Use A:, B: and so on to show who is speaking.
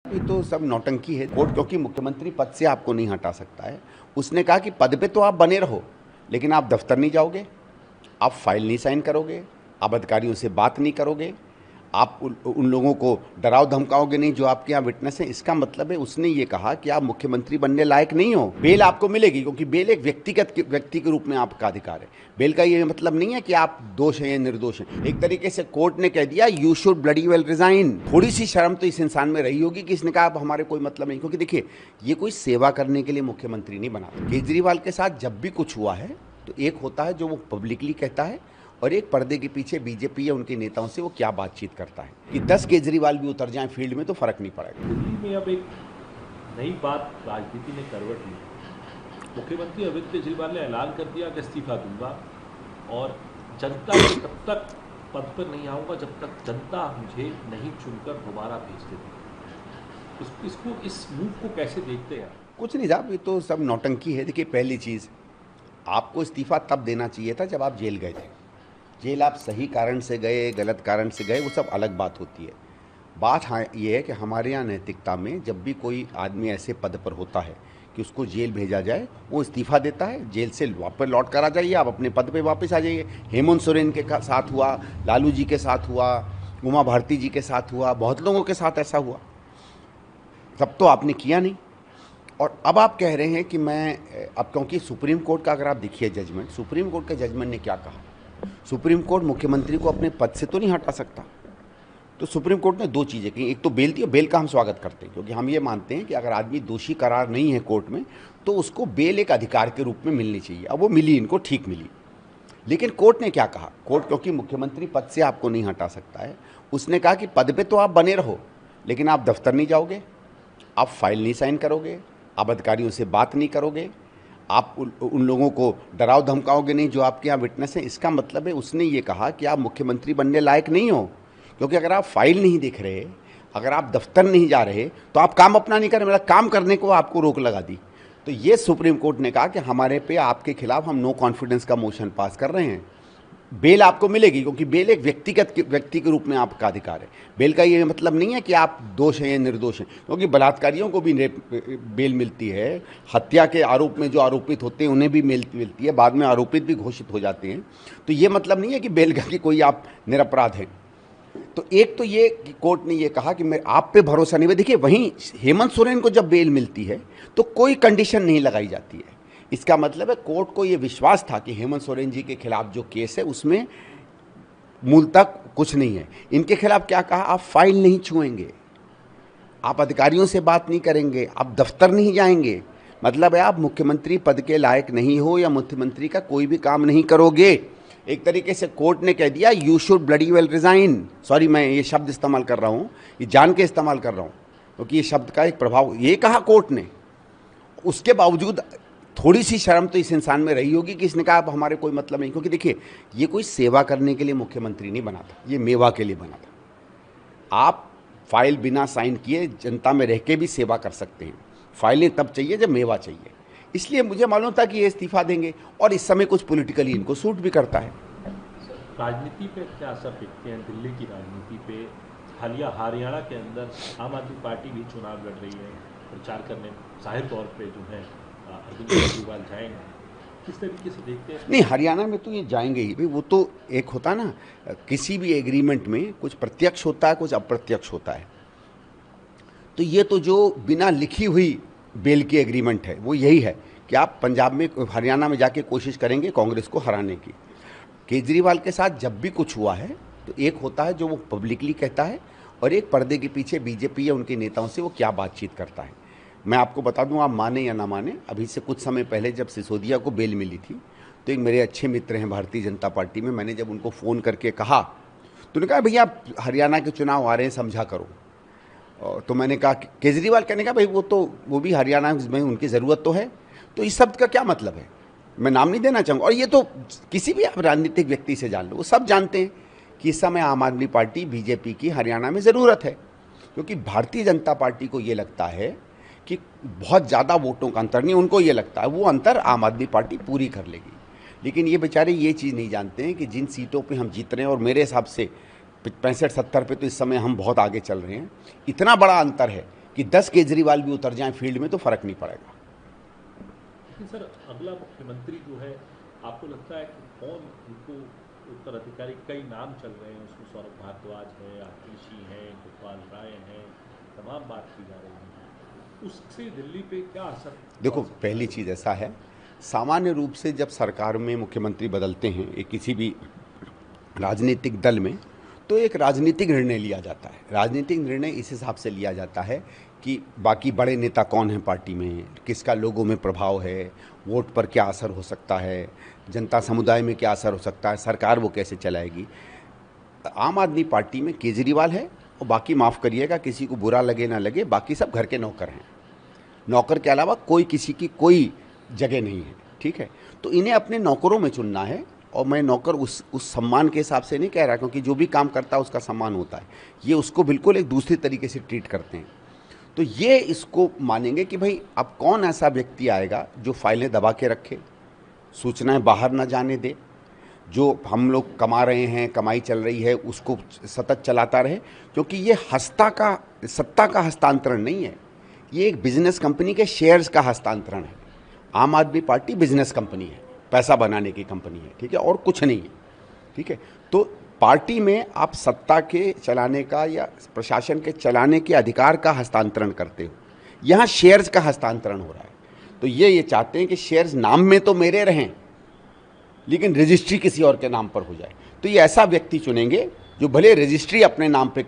A: ये तो सब नौटंकी है। कोर्ट क्योंकि मुख्यमंत्री पद से आपको नहीं हटा सकता है। उसने कहा कि पद पे तो आप बने रहो, लेकिन आप दफ्तर नहीं जाओगे, आप फाइल नहीं साइन करोगे, आप अधिकारियों से बात नहीं करोगे, आप उन लोगों को डराओ धमकाओगे नहीं जो आपके यहाँ विटनेस है। इसका मतलब है उसने ये कहा कि आप मुख्यमंत्री बनने लायक नहीं हो। बेल आपको मिलेगी क्योंकि बेल एक व्यक्ति के रूप में आपका अधिकार है। बेल का ये मतलब नहीं है कि आप दोष हैं या निर्दोष हैं। एक तरीके से कोर्ट ने कह दिया you should bloody well resign. थोड़ी सी शर्म तो इस इंसान में रही होगी कि इसने कहा अब हमारे कोई मतलब नहीं, क्योंकि देखिए ये कोई सेवा करने के लिए मुख्यमंत्री नहीं बना। केजरीवाल के साथ जब भी कुछ हुआ है तो एक होता है जो वो पब्लिकली कहता है और एक पर्दे के पीछे बीजेपी या उनके नेताओं से वो क्या बातचीत करता है। कि 10 केजरीवाल भी उतर जाएं फील्ड में तो फर्क नहीं पड़ेगा।
B: दिल्ली में अब एक नई बात राजनीति ने करवट ली। मुख्यमंत्री अरविंद केजरीवाल ने ऐलान कर दिया कि इस्तीफा दूंगा और जनता को तब तक पद पर नहीं आऊंगा जब तक जनता मुझे नहीं चुनकर दोबारा भेज देती। इसको इस मूव को कैसे देखते हैं?
A: कुछ नहीं साहब, ये तो सब नौटंकी है। देखिए पहली चीज़, आपको इस्तीफा तब देना चाहिए था जब आप जेल गए थे। जेल आप सही कारण से गए, गलत कारण से गए, वो सब अलग बात होती है। बात हाँ ये है कि हमारे यहाँ नैतिकता में जब भी कोई आदमी ऐसे पद पर होता है कि उसको जेल भेजा जाए, वो इस्तीफा देता है, जेल से वापस लौट कर आ जाइए, आप अपने पद पे वापस आ जाइए। हेमंत सोरेन के साथ हुआ, लालू जी के साथ हुआ, उमा भारती जी के साथ हुआ, बहुत लोगों के साथ ऐसा हुआ। तब तो आपने किया नहीं। और अब आप कह रहे हैं कि मैं अब, क्योंकि सुप्रीम कोर्ट का अगर आप देखिए जजमेंट, सुप्रीम कोर्ट के जजमेंट ने क्या कहा। सुप्रीम कोर्ट मुख्यमंत्री को अपने पद से तो नहीं हटा सकता। तो सुप्रीम कोर्ट ने दो चीज़ें कही। एक तो बेल दी, और बेल का हम स्वागत करते हैं क्योंकि हम ये मानते हैं कि अगर आदमी दोषी करार नहीं है कोर्ट में तो उसको बेल एक अधिकार के रूप में मिलनी चाहिए। अब वो मिली, इनको ठीक मिली। लेकिन कोर्ट ने क्या कहा, कोर्ट क्योंकि मुख्यमंत्री पद से आपको नहीं हटा सकता है, उसने कहा कि पद पे तो आप बने रहो, लेकिन आप दफ्तर नहीं जाओगे, आप फाइल नहीं साइन करोगे, आप अधिकारियों से बात नहीं करोगे, आप उन लोगों को डराओ धमकाओगे नहीं जो आपके यहाँ विटनेस है। इसका मतलब है उसने ये कहा कि आप मुख्यमंत्री बनने लायक नहीं हो, क्योंकि अगर आप फाइल नहीं दिख रहे, अगर आप दफ्तर नहीं जा रहे तो आप काम अपना नहीं कर रहे, मतलब काम करने को आपको रोक लगा दी। तो ये सुप्रीम कोर्ट ने कहा कि हमारे पे आपके खिलाफ हम नो कॉन्फिडेंस का मोशन पास कर रहे हैं। बेल आपको मिलेगी क्योंकि बेल एक व्यक्ति के रूप में आपका अधिकार है। बेल का ये मतलब नहीं है कि आप दोष हैं या निर्दोष हैं, क्योंकि बलात्कारियों को भी बेल मिलती है, हत्या के आरोप में जो आरोपित होते हैं उन्हें भी मिलती है, बाद में आरोपित भी घोषित हो जाते हैं। तो ये मतलब नहीं है कि बेल का कि कोई आप निरपराध हैं। तो एक तो ये कि कोर्ट ने ये कहा कि मैं आप पे भरोसा नहीं है। देखिए वहीं हेमंत सोरेन को जब बेल मिलती है तो कोई कंडीशन नहीं लगाई जाती है। इसका मतलब है कोर्ट को ये विश्वास था कि हेमंत सोरेन जी के खिलाफ जो केस है उसमें मूलतः कुछ नहीं है। इनके खिलाफ क्या कहा, आप फाइल नहीं छुएंगे, आप अधिकारियों से बात नहीं करेंगे, आप दफ्तर नहीं जाएंगे, मतलब है आप मुख्यमंत्री पद के लायक नहीं हो या मुख्यमंत्री का कोई भी काम नहीं करोगे। एक तरीके से कोर्ट ने कह दिया you should bloody well resign. Sorry, मैं ये शब्द इस्तेमाल कर रहा हूँ, ये जान के इस्तेमाल कर रहा हूँ क्योंकि ये शब्द का एक प्रभाव, ये कहा कोर्ट ने। उसके बावजूद थोड़ी सी शर्म तो इस इंसान में रही होगी कि इसने कहा अब हमारे कोई मतलब नहीं, क्योंकि देखिए ये कोई सेवा करने के लिए मुख्यमंत्री नहीं बना था, ये मेवा के लिए बना था। आप फाइल बिना साइन किए जनता में रह के भी सेवा कर सकते हैं। फाइलें तब चाहिए जब मेवा चाहिए। इसलिए मुझे मालूम था कि ये इस्तीफा देंगे और इस समय कुछ पॉलिटिकली इनको सूट भी करता है।
B: राजनीति पे क्या असर देखते हैं? दिल्ली की राजनीति पे हालिया हरियाणा के अंदर आम आदमी पार्टी भी चुनाव लड़ रही है, प्रचार करने जाहिर तौर पे जो है अरविंद केजरीवाल जाएंगे, किस तरीके से देखते हैं?
A: नहीं, हरियाणा में तो ये जाएंगे ही भाई। वो तो एक होता ना, किसी भी एग्रीमेंट में कुछ प्रत्यक्ष होता है, कुछ अप्रत्यक्ष होता है। तो ये तो जो बिना लिखी हुई बेल की एग्रीमेंट है वो यही है कि आप पंजाब में, हरियाणा में जाके कोशिश करेंगे कांग्रेस को हराने की। केजरीवाल के साथ जब भी कुछ हुआ है तो एक होता है जो वो पब्लिकली कहता है और एक पर्दे के पीछे बीजेपी या उनके नेताओं से वो क्या बातचीत करता है। मैं आपको बता दूं, आप माने या ना माने, अभी से कुछ समय पहले जब सिसोदिया को बेल मिली थी तो एक मेरे अच्छे मित्र हैं भारतीय जनता पार्टी में, मैंने जब उनको फ़ोन करके कहा तो उन्होंने कहा भैया हरियाणा के चुनाव आ रहे हैं, समझा करो। तो मैंने कहा केजरीवाल कहने का भाई वो भी हरियाणा में उनकी ज़रूरत तो है। तो इस शब्द का क्या मतलब है, मैं नाम नहीं देना चाहूँगा, और ये तो किसी भी आप राजनीतिक व्यक्ति से जान लो, वो सब जानते हैं कि इस समय आम आदमी पार्टी बीजेपी की हरियाणा में ज़रूरत है, क्योंकि भारतीय जनता पार्टी को ये लगता है कि बहुत ज़्यादा वोटों का अंतर नहीं, उनको ये लगता है वो अंतर आम आदमी पार्टी पूरी कर लेगी। लेकिन ये बेचारे ये चीज़ नहीं जानते हैं कि जिन सीटों पे हम जीत रहे हैं, और मेरे हिसाब से 65-70 पे तो इस समय हम बहुत आगे चल रहे हैं, इतना बड़ा अंतर है कि 10 केजरीवाल भी उतर जाएं फील्ड में तो फ़र्क नहीं पड़ेगा।
B: लेकिन सर अगला मुख्यमंत्री जो है, आपको लगता है कि कौन उनको उत्तराधिकारी? कई नाम चल रहे हैं, उसमें सौरभ भारद्वाज है, आतिशी है, गोपाल राय है, तमाम बात की जा रही है। उससे दिल्ली पे क्या असर?
A: देखो, पहली चीज़ ऐसा है, सामान्य रूप से जब सरकार में मुख्यमंत्री बदलते हैं एक किसी भी राजनीतिक दल में, तो एक राजनीतिक निर्णय लिया जाता है। राजनीतिक निर्णय इस हिसाब से लिया जाता है कि बाकी बड़े नेता कौन हैं पार्टी में, किसका लोगों में प्रभाव है, वोट पर क्या असर हो सकता है, जनता समुदाय में क्या असर हो सकता है, सरकार वो कैसे चलाएगी। आम आदमी पार्टी में केजरीवाल है और बाकी, माफ़ करिएगा, किसी को बुरा लगे ना लगे, बाकी सब घर के नौकर हैं। नौकर के अलावा कोई किसी की कोई जगह नहीं है, ठीक है। तो इन्हें अपने नौकरों में चुनना है, और मैं नौकर उस सम्मान के हिसाब से नहीं कह रहा, क्योंकि जो भी काम करता है उसका सम्मान होता है। ये उसको बिल्कुल एक दूसरी तरीके से ट्रीट करते हैं। तो ये इसको मानेंगे कि भाई अब कौन ऐसा व्यक्ति आएगा जो फाइलें दबा के रखे, सूचनाएं बाहर ना जाने दे, जो हम लोग कमा रहे हैं, कमाई चल रही है, उसको सतत चलाता रहे। क्योंकि ये सत्ता का हस्तांतरण नहीं है, ये एक बिजनेस कंपनी के शेयर्स का हस्तांतरण है। आम आदमी पार्टी बिजनेस कंपनी है, पैसा बनाने की कंपनी है, ठीक है, और कुछ नहीं है, ठीक है। तो पार्टी में आप सत्ता के चलाने का या प्रशासन के चलाने के अधिकार का हस्तांतरण करते हो, यहाँ शेयर्स का हस्तांतरण हो रहा है। तो ये चाहते हैं कि शेयर्स नाम में तो मेरे रहें, लेकिन रजिस्ट्री किसी और के नाम पर हो जाए। तो ये ऐसा व्यक्ति चुनेंगे जो भले रजिस्ट्री अपने नाम पे कर